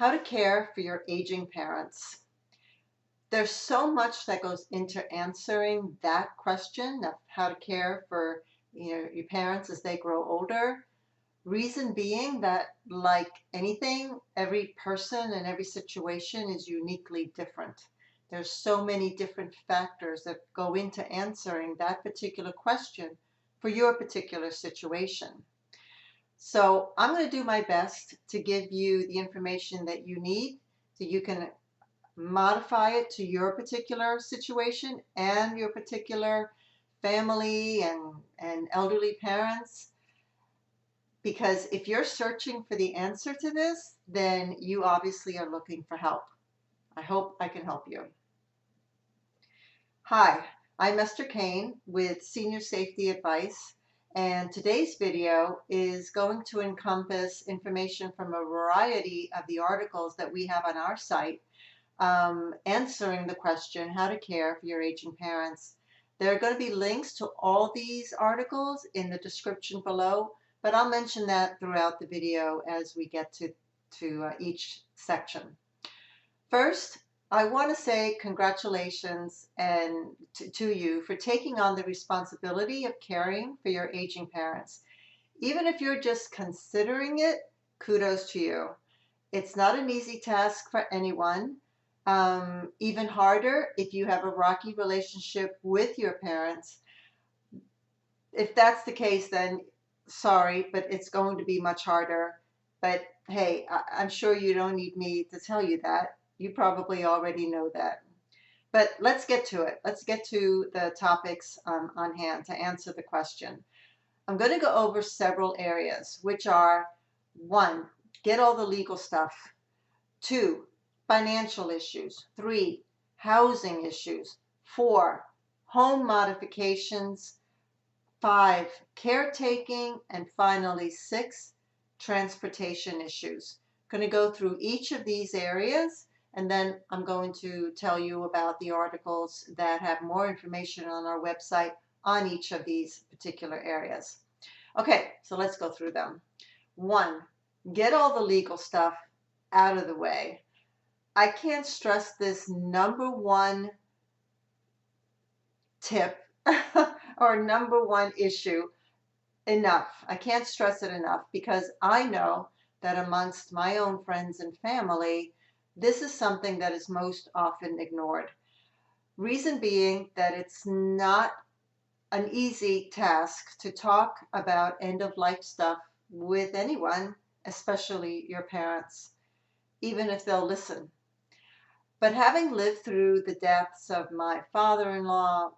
How to care for your aging parents. There's so much that goes into answering that question of how to care for your parents as they grow older. Reason being that, like anything, every person and every situation is uniquely different. There's so many different factors that go into answering that particular question for your particular situation. So I'm going to do my best to give you the information that you need so you can modify it to your particular situation and your particular family and elderly parents. Because if you're searching for the answer to this, then you obviously are looking for help. I hope I can help you. Hi, I'm Esther Kane with Senior Safety Advice, and today's video is going to encompass information from a variety of the articles that we have on our site answering the question, how to care for your aging parents. There are going to be links to all these articles in the description below, but I'll mention that throughout the video as we get to each section. First, I want to say congratulations and to you for taking on the responsibility of caring for your aging parents. Even if you're just considering it, kudos to you. It's not an easy task for anyone. Even harder if you have a rocky relationship with your parents. If that's the case, then sorry, but it's going to be much harder. But hey, I'm sure you don't need me to tell you that. You probably already know that. But let's get to it. Let's get to the topics on hand to answer the question. I'm going to go over several areas, which are: 1, get all the legal stuff. 2, financial issues. 3, housing issues. 4, home modifications. 5, caretaking. And finally, 6, transportation issues. I'm going to go through each of these areas, and then I'm going to tell you about the articles that have more information on our website on each of these particular areas. Okay, so let's go through them. 1, get all the legal stuff out of the way. I can't stress this number one tip or number one issue enough. I can't stress it enough because I know that amongst my own friends and family, this is something that is most often ignored. Reason being that it's not an easy task to talk about end-of-life stuff with anyone, especially your parents, even if they'll listen. But having lived through the deaths of my father-in-law,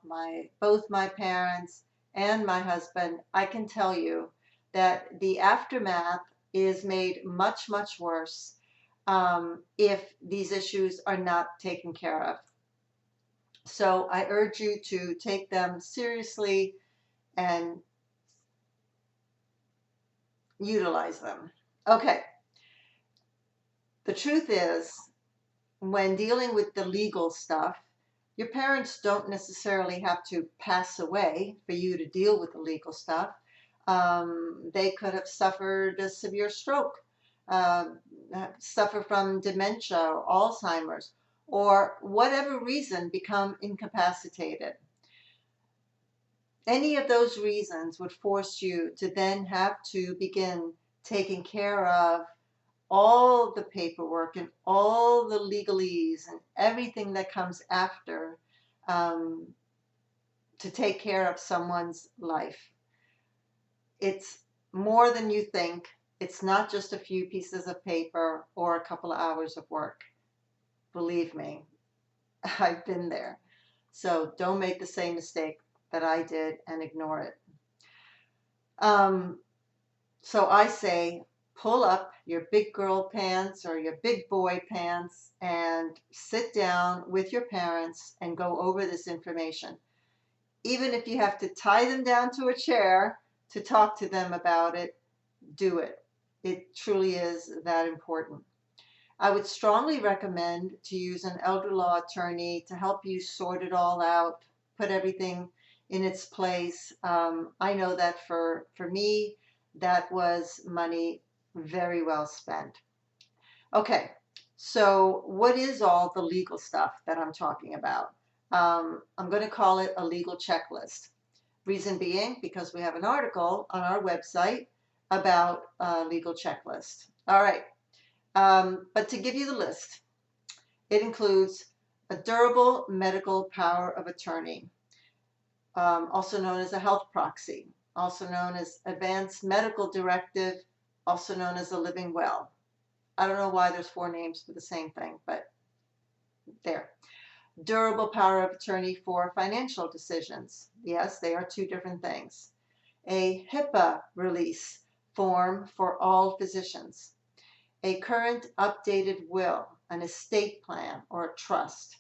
both my parents, and my husband, I can tell you that the aftermath is made much, much worse if these issues are not taken care of. So I urge you to take them seriously and utilize them. Okay. The truth is, when dealing with the legal stuff, your parents don't necessarily have to pass away for you to deal with the legal stuff. They could have suffered a severe stroke, suffer from dementia or Alzheimer's, or whatever reason become incapacitated. Any of those reasons would force you to then have to begin taking care of all the paperwork and all the legalese and everything that comes after to take care of someone's life. It's more than you think. It's not just a few pieces of paper or a couple of hours of work. Believe me, I've been there. So don't make the same mistake that I did and ignore it. So I say, pull up your big girl pants or your big boy pants and sit down with your parents and go over this information. Even if you have to tie them down to a chair to talk to them about it, do it. It truly is that important. I would strongly recommend to use an elder law attorney to help you sort it all out, put everything in its place. I know that for me, that was money very well spent. Okay, So what is all the legal stuff that I'm talking about? I'm going to call it a legal checklist. Reason being, because we have an article on our website about a legal checklist. All right. But to give you the list, it includes a durable medical power of attorney, also known as a health proxy, also known as advanced medical directive, also known as a living will. I don't know why there's four names for the same thing, but there. Durable power of attorney for financial decisions. Yes, they are two different things. A HIPAA release form for all physicians. A current updated will, an estate plan or a trust.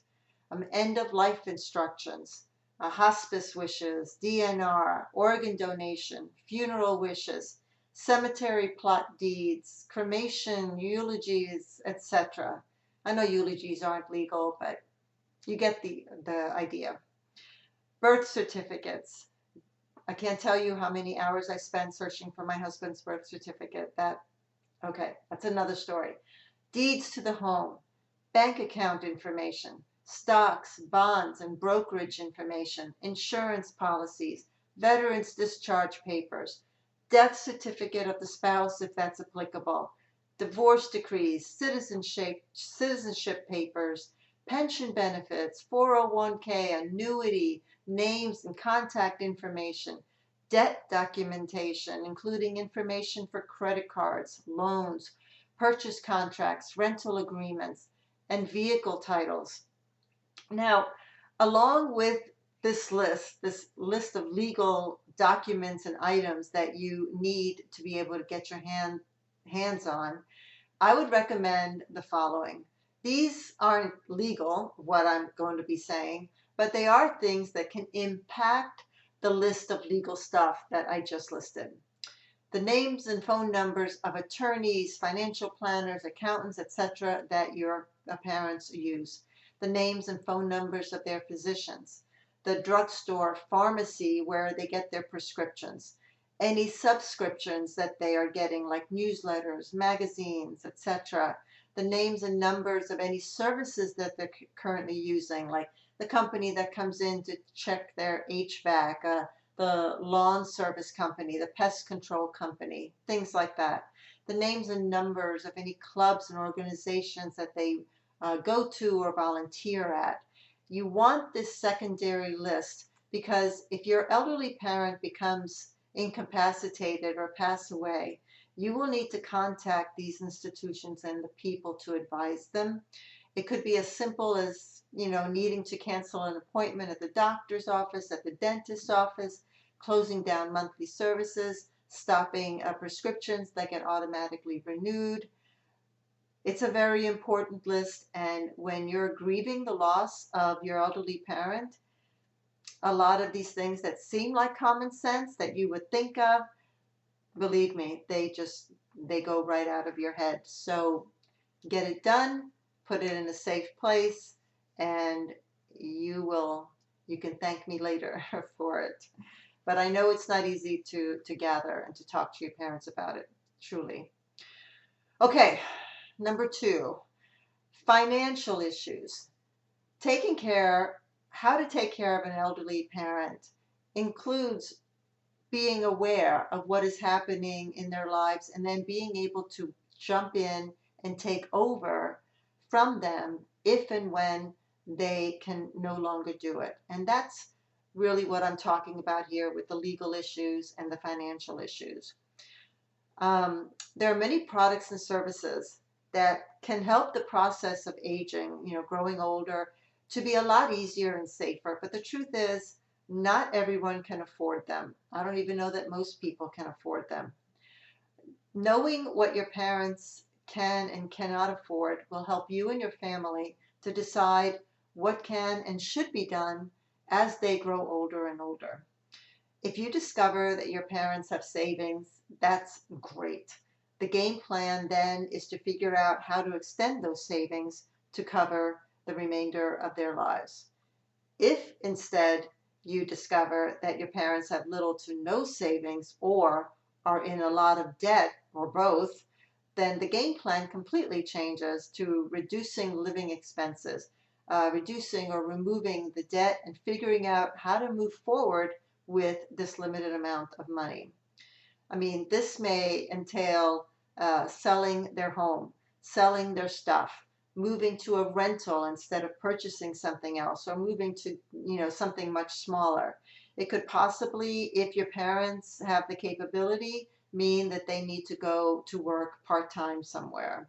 End of life instructions, hospice wishes, DNR, organ donation, funeral wishes, cemetery plot deeds, cremation, eulogies, etc. I know eulogies aren't legal, but you get the idea. Birth certificates. I can't tell you how many hours I spent searching for my husband's birth certificate. Okay, that's another story. Deeds to the home, bank account information, stocks, bonds, and brokerage information, insurance policies, veterans discharge papers, death certificate of the spouse if that's applicable, divorce decrees, citizenship papers, pension benefits, 401k, annuity, names and contact information, debt documentation, including information for credit cards, loans, purchase contracts, rental agreements, and vehicle titles. Now, along with this list of legal documents and items that you need to be able to get your hands on, I would recommend the following. These aren't legal, what I'm going to be saying, but they are things that can impact the list of legal stuff that I just listed. The names and phone numbers of attorneys, financial planners, accountants, etc. that your parents use. The names and phone numbers of their physicians. The drugstore, pharmacy where they get their prescriptions. Any subscriptions that they are getting, like newsletters, magazines, etc. The names and numbers of any services that they're currently using, like the company that comes in to check their HVAC, the lawn service company, the pest control company, things like that. The names and numbers of any clubs and organizations that they go to or volunteer at. You want this secondary list because if your elderly parent becomes incapacitated or pass away, you will need to contact these institutions and the people to advise them. It could be as simple as, needing to cancel an appointment at the doctor's office, at the dentist's office, closing down monthly services, stopping prescriptions that get automatically renewed. It's a very important list, and when you're grieving the loss of your elderly parent, a lot of these things that seem like common sense that you would think of, believe me, they go right out of your head. So get it done, put it in a safe place, and you can thank me later for it. But I know it's not easy to gather and to talk to your parents about it, truly. Okay, number 2, financial issues. How to take care of an elderly parent includes being aware of what is happening in their lives and then being able to jump in and take over from them if and when they can no longer do it. And that's really what I'm talking about here with the legal issues and the financial issues. There are many products and services that can help the process of aging, growing older, to be a lot easier and safer. But the truth is, not everyone can afford them. I don't even know that most people can afford them. Knowing what your parents can and cannot afford will help you and your family to decide what can and should be done as they grow older and older. If you discover that your parents have savings, that's great. The game plan then is to figure out how to extend those savings to cover the remainder of their lives. If instead you discover that your parents have little to no savings or are in a lot of debt or both, then the game plan completely changes to reducing living expenses, reducing or removing the debt, and figuring out how to move forward with this limited amount of money. I mean, this may entail selling their home, selling their stuff, moving to a rental instead of purchasing something else, or moving to, something much smaller. It could possibly, if your parents have the capability, mean that they need to go to work part-time somewhere.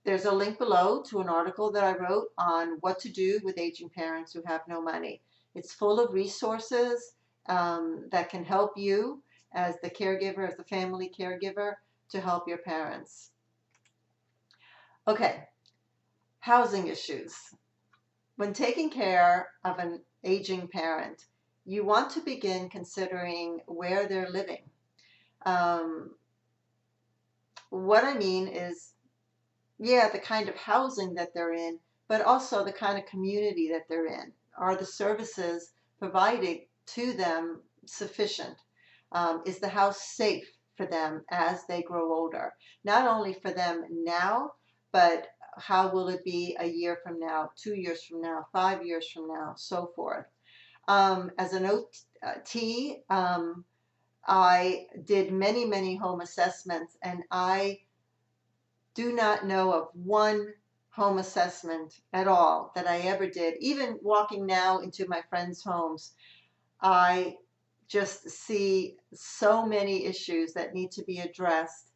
There's a link below to an article that I wrote on what to do with aging parents who have no money. It's full of resources that can help you as the caregiver, as the family caregiver, to help your parents. Okay, housing issues. When taking care of an aging parent, you want to begin considering where they're living. What I mean is, yeah, the kind of housing that they're in, but also the kind of community that they're in. Are the services provided to them sufficient? Is the house safe for them as they grow older? Not only for them now, but how will it be a year from now, 2 years from now, 5 years from now, so forth. As an OT, I did many, many home assessments, and I do not know of one home assessment at all that I ever did. Even walking now into my friends' homes, I just see so many issues that need to be addressed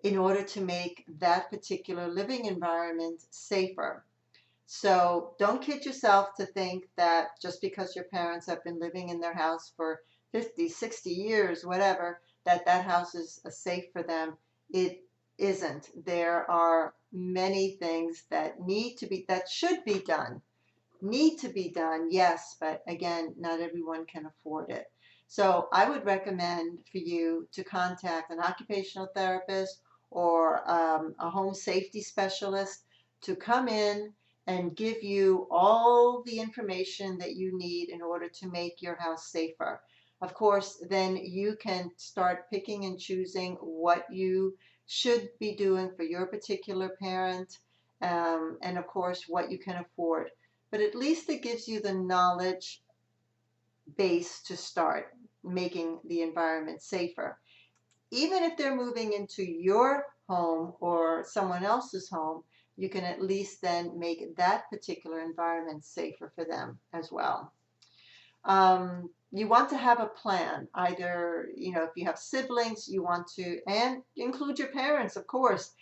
in order to make that particular living environment safer. So don't kid yourself to think that just because your parents have been living in their house for 50, 60 years, whatever, that that house is safe for them. It isn't. There are many things that should be done. Need to be done, yes, but again, not everyone can afford it. So I would recommend for you to contact an occupational therapist or a home safety specialist to come in and give you all the information that you need in order to make your house safer. Of course, then you can start picking and choosing what you should be doing for your particular parent, and of course, what you can afford. But at least it gives you the knowledge base to start making the environment safer. Even if they're moving into your home or someone else's home, you can at least then make that particular environment safer for them as well. You want to have a plan. Either, if you have siblings, you want to, and include your parents, of course,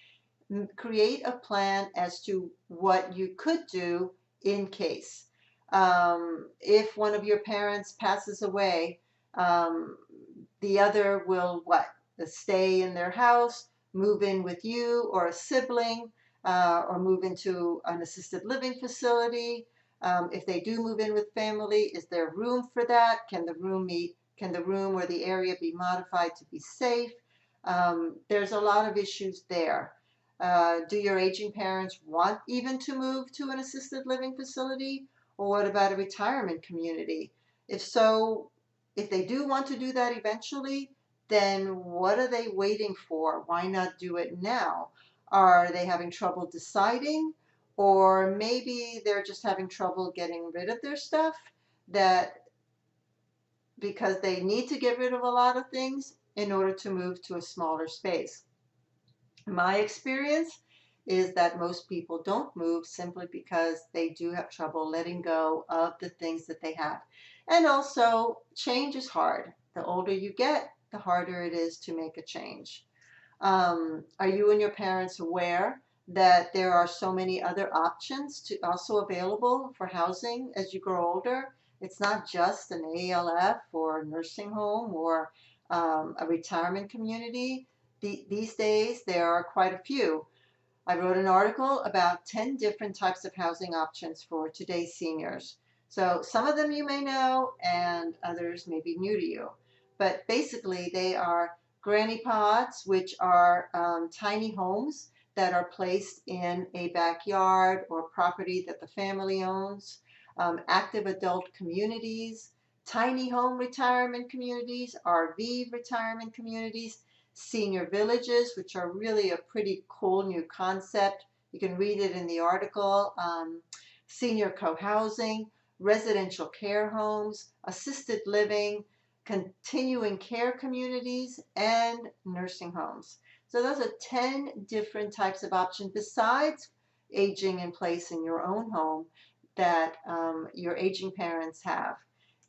create a plan as to what you could do in case. If one of your parents passes away, the other will what? Stay in their house, move in with you or a sibling, or move into an assisted living facility. If they do move in with family, is there room for that? Can the room or the area be modified to be safe? There's a lot of issues there. Do your aging parents want even to move to an assisted living facility? Or what about a retirement community? If so, if they do want to do that eventually, then what are they waiting for? Why not do it now? Are they having trouble deciding? Or maybe they're just having trouble getting rid of their stuff, that because they need to get rid of a lot of things in order to move to a smaller space. My experience is that most people don't move simply because they do have trouble letting go of the things that they have. And also, change is hard. The older you get, the harder it is to make a change. Are you and your parents aware that there are so many other options also available for housing as you grow older? It's not just an ALF or a nursing home or a retirement community. These days, there are quite a few. I wrote an article about 10 different types of housing options for today's seniors. So some of them you may know and others may be new to you. But basically, they are granny pods, which are tiny homes that are placed in a backyard or property that the family owns, active adult communities, tiny home retirement communities, RV retirement communities, senior villages, which are really a pretty cool new concept. You can read it in the article. Senior co-housing, residential care homes, assisted living, continuing care communities, and nursing homes. So those are 10 different types of options besides aging in place in your own home that your aging parents have.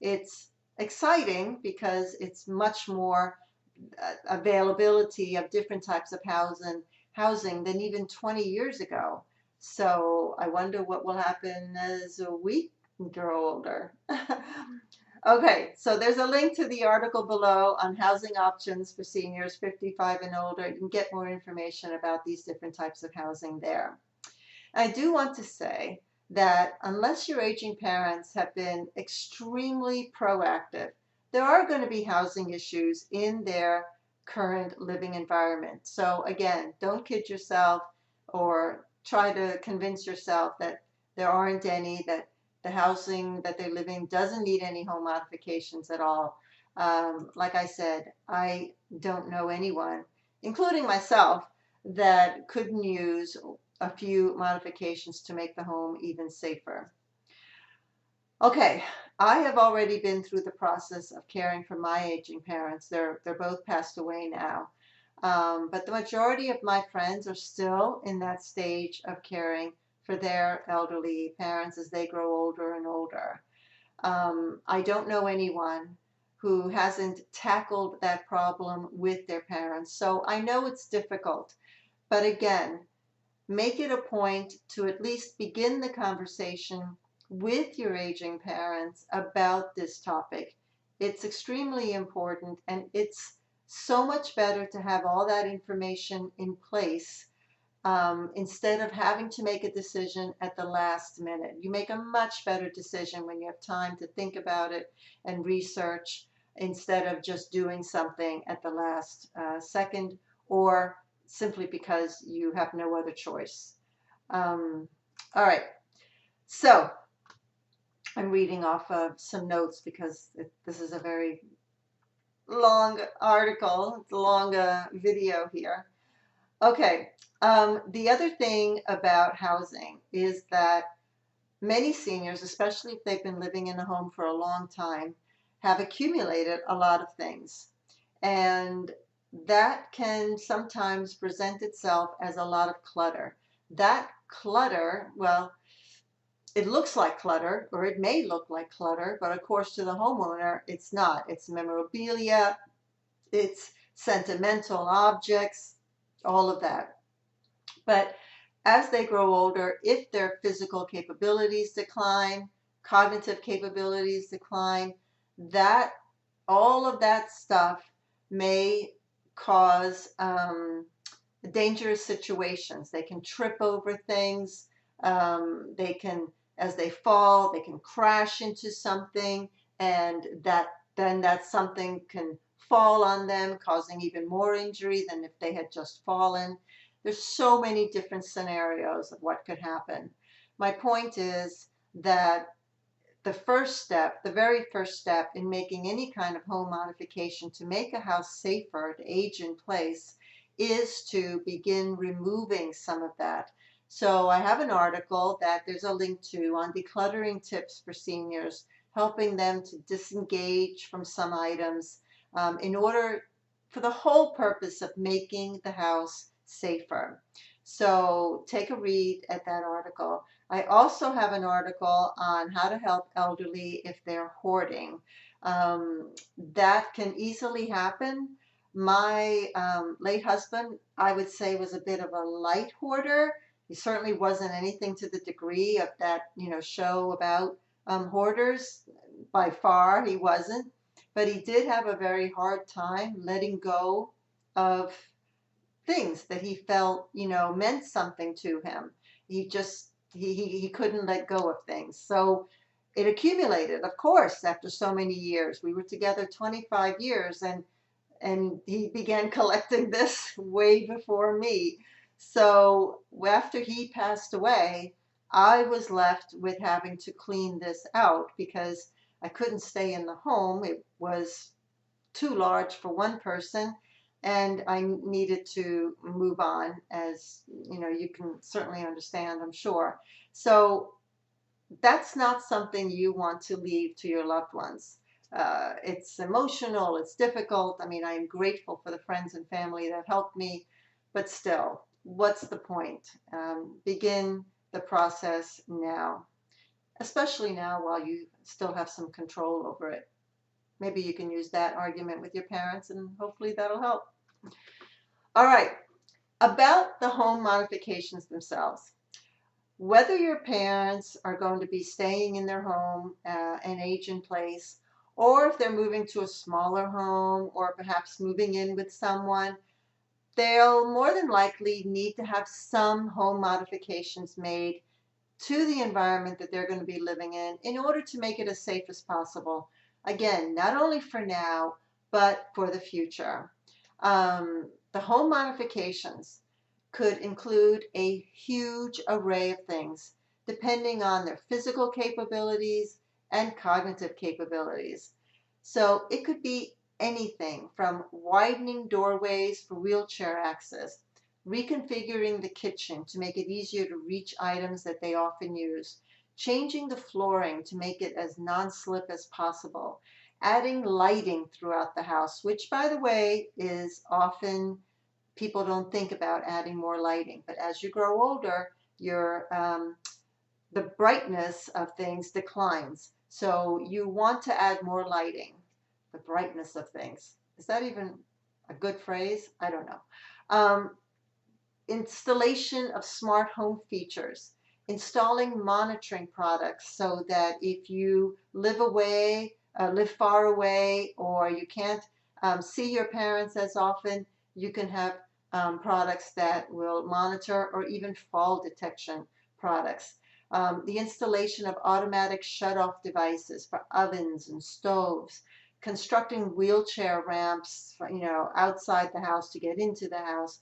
It's exciting because it's much more availability of different types of housing than even 20 years ago. So I wonder what will happen as we grow older. Okay, so there's a link to the article below on housing options for seniors 55 and older. You can get more information about these different types of housing there. I do want to say that unless your aging parents have been extremely proactive, there are going to be housing issues in their current living environment. So again, don't kid yourself or try to convince yourself that there aren't any, that the housing that they live in doesn't need any home modifications at all. Like I said, I don't know anyone, including myself, that couldn't use a few modifications to make the home even safer. Okay, I have already been through the process of caring for my aging parents. They're both passed away now. But the majority of my friends are still in that stage of caring for their elderly parents as they grow older and older. I don't know anyone who hasn't tackled that problem with their parents. So I know it's difficult. But again, make it a point to at least begin the conversation with your aging parents about this topic. It's extremely important, and it's so much better to have all that information in place instead of having to make a decision at the last minute. You make a much better decision when you have time to think about it and research instead of just doing something at the last second or simply because you have no other choice. All right, so I'm reading off of some notes because this is a very long article, it's a long video here. Okay, the other thing about housing is that many seniors, especially if they've been living in a home for a long time, have accumulated a lot of things. And that can sometimes present itself as a lot of clutter. That clutter, well, it looks like clutter, or it may look like clutter, but of course to the homeowner, it's not. It's memorabilia, it's sentimental objects, all of that. But as they grow older, if their physical capabilities decline, cognitive capabilities decline, that all of that stuff may cause dangerous situations. They can trip over things. They can, as they fall, they can crash into something, and then that something can fall on them, causing even more injury than if they had just fallen. There's so many different scenarios of what could happen. My point is that the first step, the very first step in making any kind of home modification to make a house safer, to age in place, is to begin removing some of that. So I have an article that there's a link to on decluttering tips for seniors, helping them to disengage from some items in order for the whole purpose of making the house safer. So take a read at that article. I also have an article on how to help elderly if they're hoarding. That can easily happen. My late husband, I would say, was a bit of a light hoarder. He certainly wasn't anything to the degree of that, show about hoarders. By far, he wasn't. But he did have a very hard time letting go of things that he felt, meant something to him. He couldn't let go of things. So it accumulated, of course, after so many years. We were together 25 years, and he began collecting this way before me. So after he passed away, I was left with having to clean this out because I couldn't stay in the home. It was too large for one person. and I needed to move on, as you know, you can certainly understand, I'm sure. So that's not something you want to leave to your loved ones. It's emotional, it's difficult. I mean, I am grateful for the friends and family that helped me, but still, what's the point? Begin the process now, especially now while you still have some control over it. Maybe you can use that argument with your parents, and hopefully that'll help. All right, about the home modifications themselves. Whether your parents are going to be staying in their home and age in place, or if they're moving to a smaller home or perhaps moving in with someone, they'll more than likely need to have some home modifications made to the environment that they're going to be living in order to make it as safe as possible. Again, not only for now, but for the future. The home modifications could include a huge array of things, depending on their physical capabilities and cognitive capabilities. So it could be anything from widening doorways for wheelchair access, reconfiguring the kitchen to make it easier to reach items that they often use, changing the flooring to make it as non-slip as possible, adding lighting throughout the house, which, by the way, is often people don't think about adding more lighting. But as you grow older, the brightness of things declines. So you want to add more lighting. The brightness of things. Is that even a good phrase? I don't know. Installation of smart home features, installing monitoring products so that if you live far away, or you can't see your parents as often, you can have products that will monitor, or even fall detection products. The installation of automatic shut-off devices for ovens and stoves, constructing wheelchair ramps, outside the house to get into the house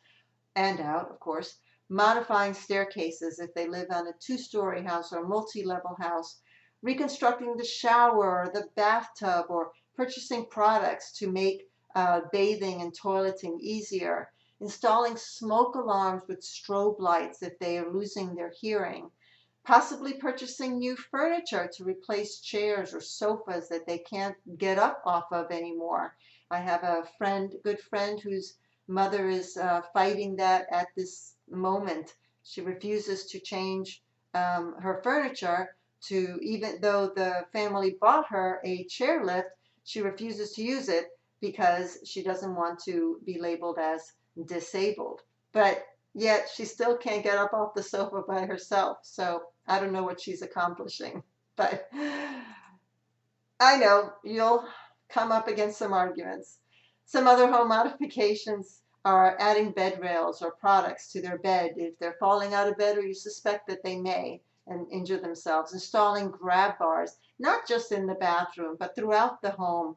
and out, of course, modifying staircases if they live on a two-story house or multi-level house, reconstructing the shower or the bathtub, or purchasing products to make bathing and toileting easier, installing smoke alarms with strobe lights if they are losing their hearing, possibly purchasing new furniture to replace chairs or sofas that they can't get up off of anymore. I have a good friend, whose mother is fighting that at this moment. She refuses to change her furniture even though the family bought her a chairlift, she refuses to use it because she doesn't want to be labeled as disabled. But yet she still can't get up off the sofa by herself. So I don't know what she's accomplishing. But I know you'll come up against some arguments. Some other home modifications are adding bed rails or products to their bed if they're falling out of bed or you suspect that they may and injure themselves. Installing grab bars, not just in the bathroom, but throughout the home.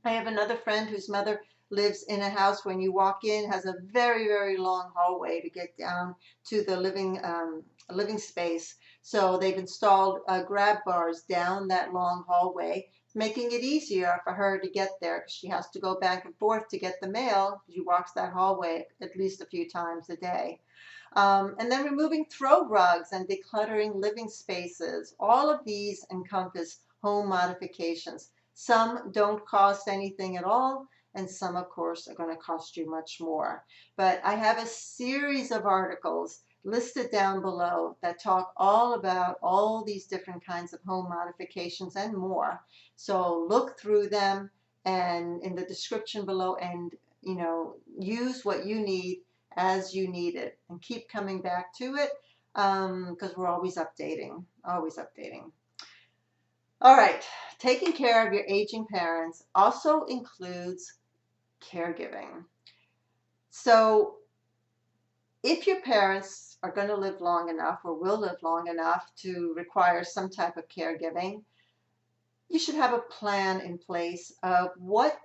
I have another friend whose mother lives in a house. When you walk in, has a very, very long hallway to get down to the living space. So they've installed grab bars down that long hallway, making it easier for her to get there, because she has to go back and forth to get the mail. She walks that hallway at least a few times a day. And then removing throw rugs and decluttering living spaces. All of these encompass home modifications. Some don't cost anything at all, and some, of course, are going to cost you much more. But I have a series of articles listed down below that talk all about all these different kinds of home modifications and more. So look through them, and in the description below, and use what you need as you need it, and keep coming back to it, because we're always updating, always updating. All right, taking care of your aging parents also includes caregiving. So if your parents are going to live long enough, or will live long enough, to require some type of caregiving, you should have a plan in place of what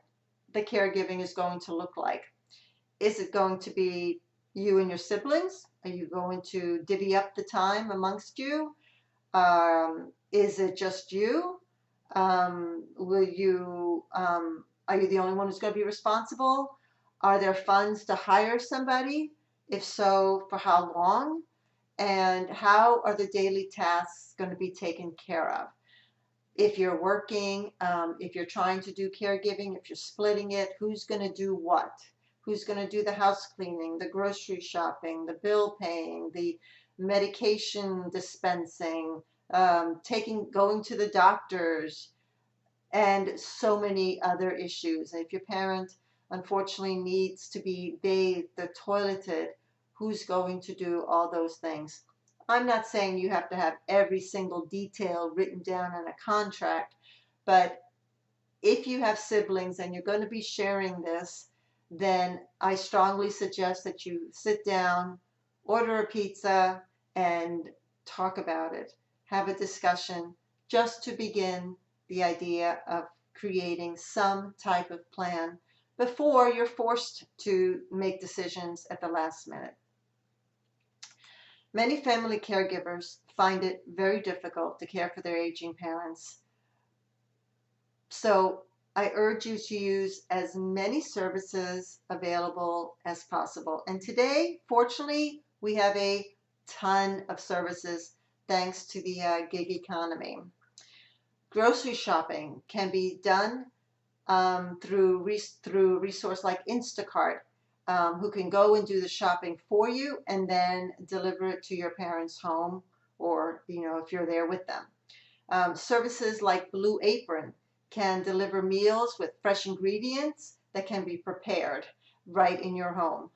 the caregiving is going to look like. Is it going to be you and your siblings? Are you going to divvy up the time amongst you? Is it just you? Are you the only one who's going to be responsible? Are there funds to hire somebody? If so, for how long? And how are the daily tasks going to be taken care of? If you're working, if you're trying to do caregiving, if you're splitting it, who's going to do what? Who's going to do the house cleaning, the grocery shopping, the bill paying, the medication dispensing, going to the doctors, and so many other issues. And if your parent unfortunately needs to be bathed or toileted, who's going to do all those things? I'm not saying you have to have every single detail written down in a contract, but if you have siblings and you're going to be sharing this, then I strongly suggest that you sit down, order a pizza, and talk about it. Have a discussion just to begin the idea of creating some type of plan before you're forced to make decisions at the last minute. Many family caregivers find it very difficult to care for their aging parents. So I urge you to use as many services available as possible. And today, fortunately, we have a ton of services thanks to the gig economy. Grocery shopping can be done through a resource like Instacart, who can go and do the shopping for you and then deliver it to your parents' home, or if you're there with them. Services like Blue Apron can deliver meals with fresh ingredients that can be prepared right in your home.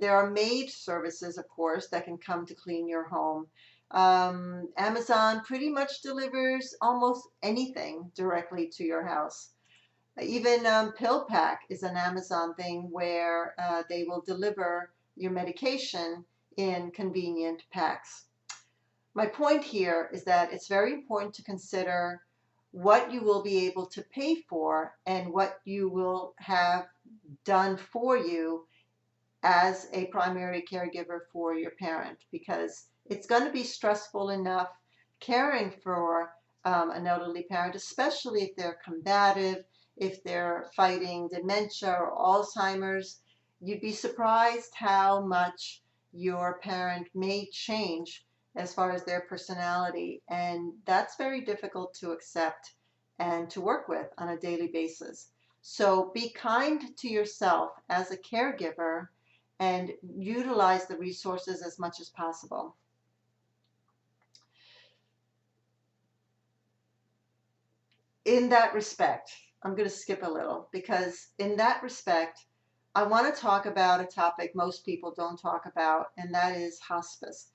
There are maid services, of course, that can come to clean your home. Amazon pretty much delivers almost anything directly to your house. Even PillPack is an Amazon thing where they will deliver your medication in convenient packs. My point here is that it's very important to consider what you will be able to pay for and what you will have done for you as a primary caregiver for your parent, because it's going to be stressful enough caring for an elderly parent, especially if they're combative, if they're fighting dementia or Alzheimer's. You'd be surprised how much your parent may change as far as their personality, and that's very difficult to accept and to work with on a daily basis. So be kind to yourself as a caregiver and utilize the resources as much as possible. In that respect, I'm going to skip a little, because in that respect, I want to talk about a topic most people don't talk about, and that is hospice.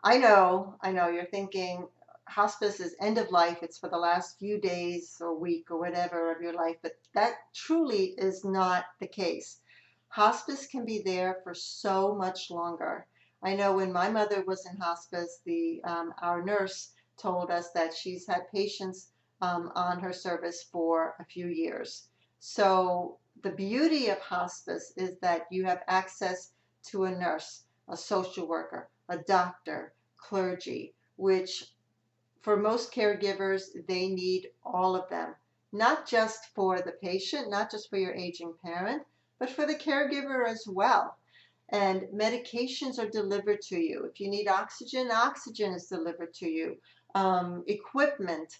I know, you're thinking hospice is end of life. It's for the last few days or week or whatever of your life, but that truly is not the case. Hospice can be there for so much longer. I know when my mother was in hospice, our nurse told us that she's had patients on her service for a few years. So the beauty of hospice is that you have access to a nurse, a social worker, a doctor, clergy, which for most caregivers, they need all of them, not just for the patient, not just for your aging parent, but for the caregiver as well. And medications are delivered to you. If you need oxygen, oxygen is delivered to you. Equipment,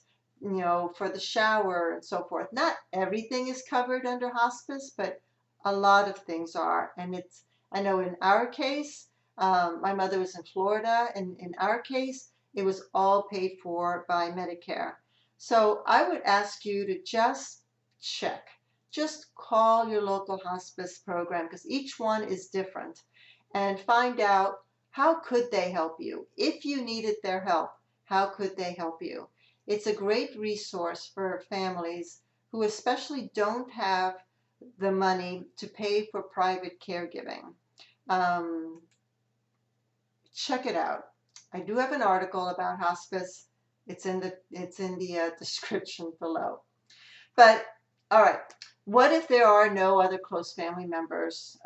for the shower and so forth. Not everything is covered under hospice, but a lot of things are. And I know in our case, my mother was in Florida, and in our case, it was all paid for by Medicare. So I would ask you to just check. Just call your local hospice program, because each one is different, and find out how could they help you. If you needed their help, how could they help you? It's a great resource for families who especially don't have the money to pay for private caregiving. Check it out. I do have an article about hospice. It's in the description below. But all right, what if there are no other close family members?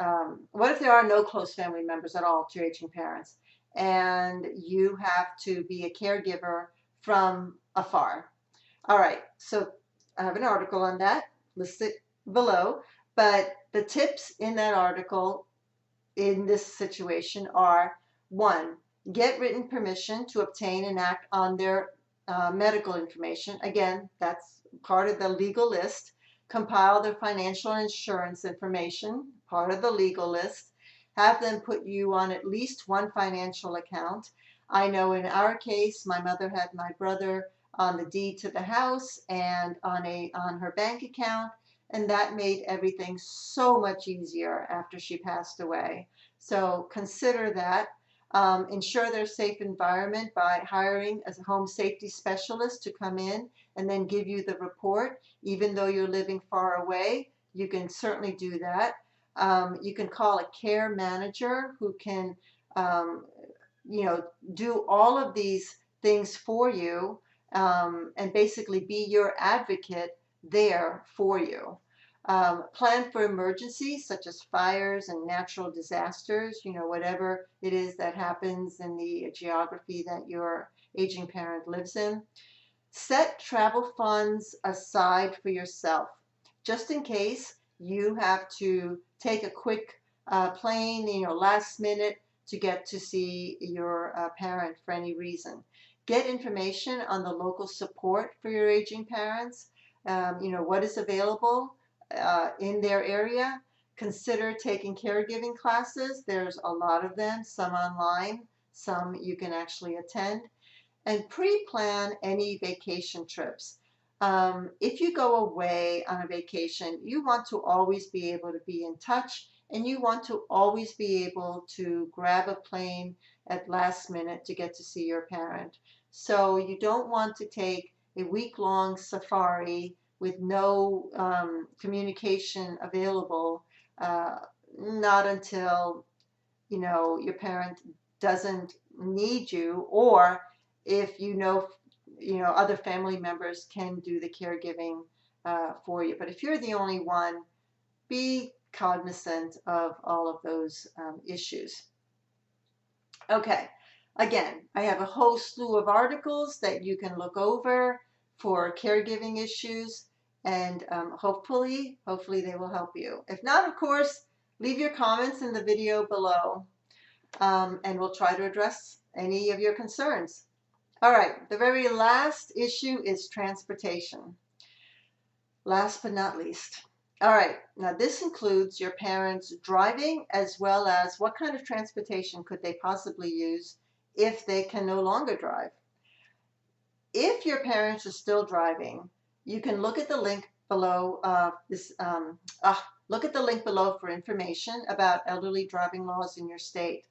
What if there are no close family members at all to your aging parents, and you have to be a caregiver from afar? All right, so I have an article on that listed below. But the tips in that article in this situation are: one, get written permission to obtain and act on their medical information. Again, that's part of the legal list. Compile their financial and insurance information, part of the legal list. Have them put you on at least one financial account. I know in our case, my mother had my brother on the deed to the house and on her bank account, and that made everything so much easier after she passed away. So consider that. Ensure their safe environment by hiring a home safety specialist to come in and then give you the report. Even though you're living far away, you can certainly do that. You can call a care manager who can, um, do all of these things for you, and basically be your advocate there for you. Plan for emergencies such as fires and natural disasters, whatever it is that happens in the geography that your aging parent lives in. Set travel funds aside for yourself, just in case you have to take a quick plane, last minute to get to see your parent for any reason. Get information on the local support for your aging parents, what is available in their area. Consider taking caregiving classes. There's a lot of them, some online, some you can actually attend. And pre-plan any vacation trips. If you go away on a vacation, you want to always be able to be in touch, and you want to always be able to grab a plane at last minute to get to see your parent. So you don't want to take a week-long safari with no communication available, not until your parent doesn't need you, or if other family members can do the caregiving for you. But if you're the only one, be cognizant of all of those issues. Okay, again, I have a whole slew of articles that you can look over for caregiving issues, and hopefully they will help you. If not, of course, leave your comments in the video below, and we'll try to address any of your concerns. All right, the very last issue is transportation. Last but not least. All right, now this includes your parents driving, as well as what kind of transportation could they possibly use if they can no longer drive. If your parents are still driving, you can look at the link below. Look at the link below for information about elderly driving laws in your state.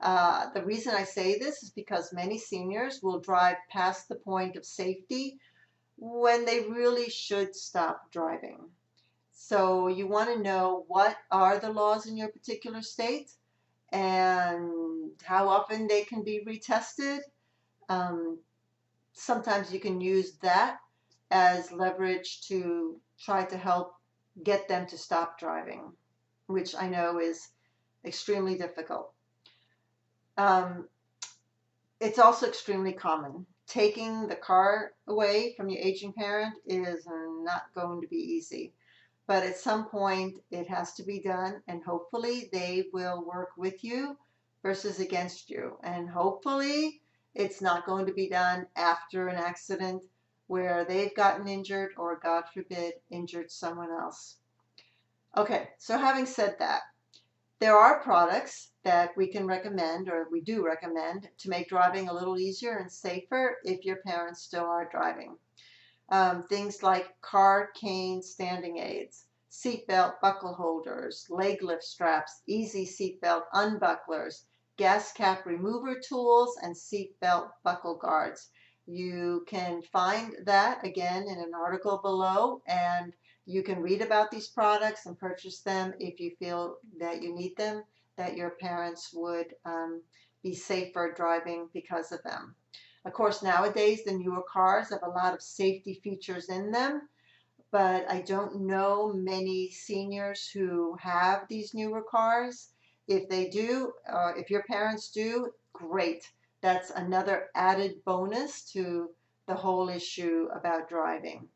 The reason I say this is because many seniors will drive past the point of safety when they really should stop driving. So you want to know what are the laws in your particular state and how often they can be retested. Sometimes you can use that as leverage to try to help get them to stop driving, which I know is extremely difficult. It's also extremely common. Taking the car away from your aging parent is not going to be easy. But at some point, it has to be done, and hopefully they will work with you versus against you. And hopefully it's not going to be done after an accident where they've gotten injured or, God forbid, injured someone else. Okay, so having said that, there are products that we can recommend, or we do recommend, to make driving a little easier and safer if your parents still are driving. Things like car cane standing aids, seatbelt buckle holders, leg lift straps, easy seatbelt unbucklers, gas cap remover tools, and seatbelt buckle guards. You can find that again in an article below, and you can read about these products and purchase them if you feel that you need them, that your parents would be safer driving because of them. Of course, nowadays the newer cars have a lot of safety features in them, but I don't know many seniors who have these newer cars. If they do, if your parents do, great. That's another added bonus to the whole issue about driving.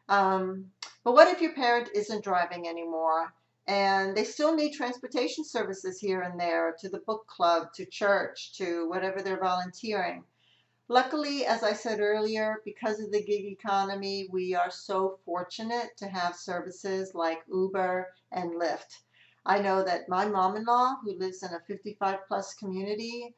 But what if your parent isn't driving anymore and they still need transportation services here and there to the book club, to church, to whatever they're volunteering. Luckily, as I said earlier, because of the gig economy, we are so fortunate to have services like Uber and Lyft. I know that my mom-in-law, who lives in a 55 plus community,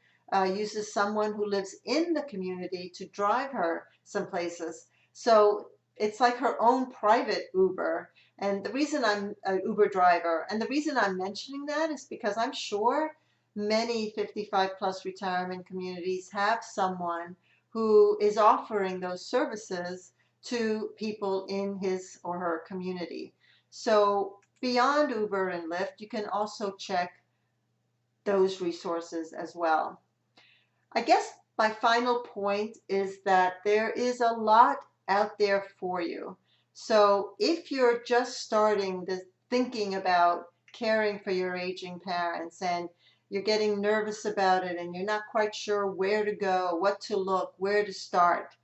uses someone who lives in the community to drive her some places. So it's like her own private Uber. And the reason I'm an Uber driver, and the reason I'm mentioning that is because I'm sure many 55 plus retirement communities have someone who is offering those services to people in his or her community. So beyond Uber and Lyft, you can also check those resources as well. I guess my final point is that there is a lot out there for you. So if you're just starting this thinking about caring for your aging parents and you're getting nervous about it and you're not quite sure where to go, what to look, where to start,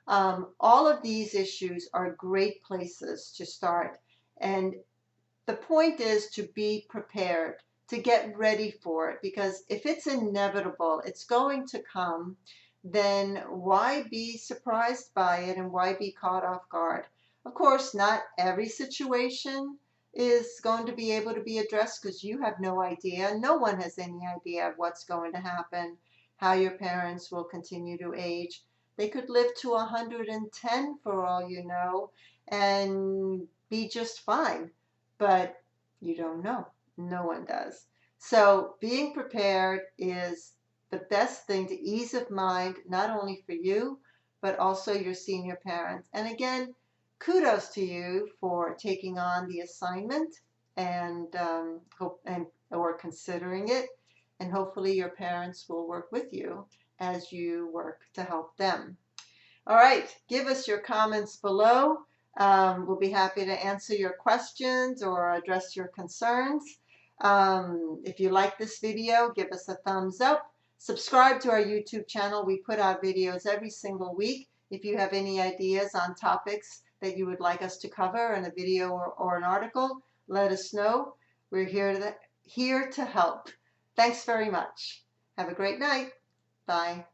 all of these issues are great places to start. And the point is to be prepared, to get ready for it, because if it's inevitable, it's going to come, then why be surprised by it and why be caught off guard? Of course, not every situation is going to be able to be addressed because you have no idea. No one has any idea of what's going to happen, how your parents will continue to age. They could live to 110 for all you know and be just fine, but you don't know. No one does. So being prepared is the best thing to ease of mind, not only for you, but also your senior parents. And again, kudos to you for taking on the assignment and hope and or considering it. And hopefully your parents will work with you as you work to help them. All right, give us your comments below. We'll be happy to answer your questions or address your concerns. If you like this video, give us a thumbs up. Subscribe to our YouTube channel. We put out videos every single week. If you have any ideas on topics that you would like us to cover in a video or an article, let us know. We're here to help. Thanks very much. Have a great night. Bye.